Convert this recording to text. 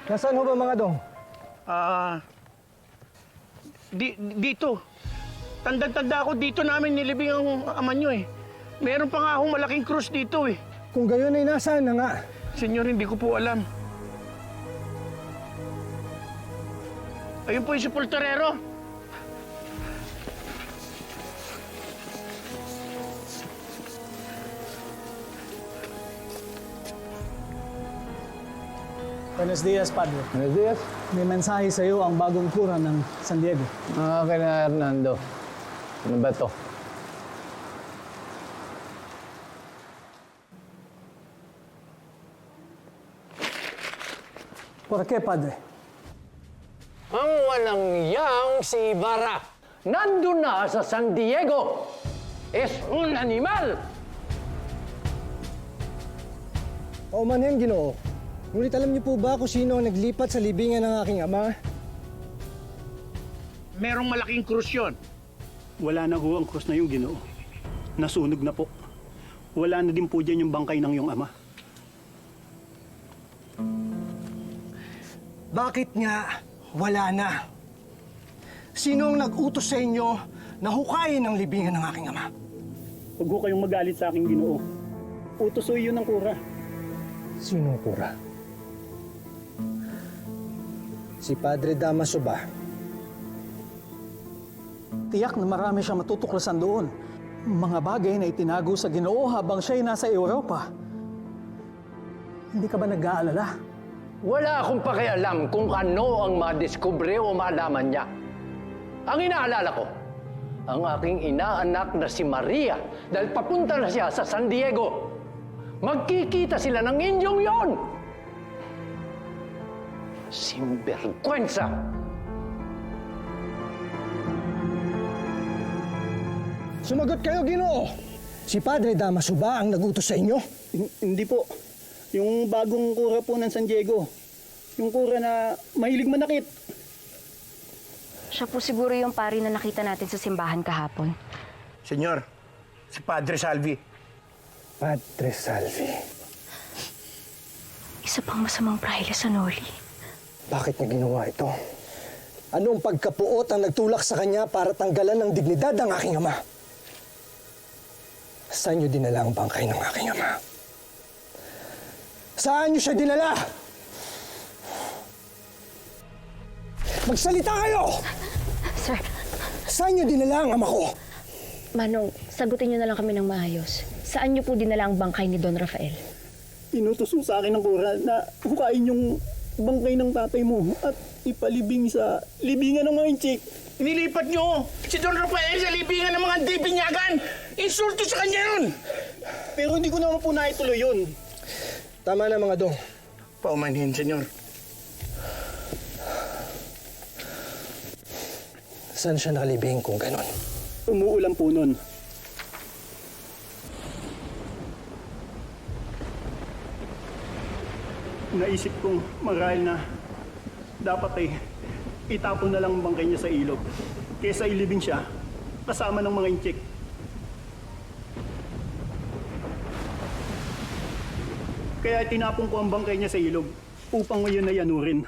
Nasaan ho ba mga dong? Dito. Tanda-tanda ako dito namin nilibing ang ama nyo eh. Meron pa nga akong malaking krus dito eh. Kung gayon ay nasaan na nga? Senyor, hindi ko po alam. Ayun po yung sepulturero. Buenos dias, Padre. Buenos dias. May mensahe sa iyo ang bagong kura ng San Diego. Okay na, Hernando. Ano ba to? Por qué, Padre? Ang walang yang si Ibarra, nandun na sa San Diego. Es un animal. Paumanhin, Ginoo. Ngunit alam niyo po ba kung sino ang naglipat sa libingan ng aking ama? Merong malaking krus yun. Wala na ho ang krus na yung Ginoo. Nasunog na po. Wala na din po dyan yung bangkay ng iyong ama. Bakit nga wala na? Sino ang nag-utos sa inyo na hukayin ang libingan ng aking ama? Huwag ho kayong magalit sa aking Ginoo. Utos ho yun ng kura. Sinong kura? Si Padre Damaso ba? Tiyak na marami siyang matutuklasan doon. Mga bagay na itinago sa Ginoo habang siya'y nasa Europa. Hindi ka ba nag-aalala? Wala akong pakialam kung ano ang madiskubre o malaman niya. Ang inaalala ko, ang aking inaanak na si Maria dahil papunta na siya sa San Diego. Magkikita sila ng Indyong yon. Sinvergüenza! Sumagot kayo, Ginoo! Si Padre Damaso ba ang nag-utos sa inyo? Hindi po. Yung bagong kura po ng San Diego. Yung kura na mahilig manakit. Siya po siguro yung pari na nakita natin sa simbahan kahapon. Senyor, si Padre Salvi. Padre Salvi. Isa pang masamang prahile sa Noli. Bakit niya ginawa ito? Anong pagkapuot ang nagtulak sa kanya para tanggalan ng dignidad ng aking ama? Saan niyo dinala ang bangkay ng aking ama? Saan niyo siya dinala? Magsalita kayo! Sir, Saan niyo dinala ang ama ko? Manong, sagutin niyo na lang kami ng maayos. Saan niyo po dinala ang bangkay ni Don Rafael? Inutos mo sa akin ng kura na hukain yung bangkay ng tatay mo at ipalibing sa libingan ng mga inchik. Inilipat nyo si Don Rafael sa libingan ng mga dibinyagan. Insulto sa kanya yun. Pero hindi ko naman po naituloy yun. Tama na mga dong. Paumanhin, senyor. Saan siya nakalibing kung ganon? Umuulan po nun. Naisip kong marahil na dapat itapon na lang ang bangkay niya sa ilog kesa ilibing siya kasama ng mga inchik. Kaya tinapon ko ang bangkay niya sa ilog upang ngayon na yanurin.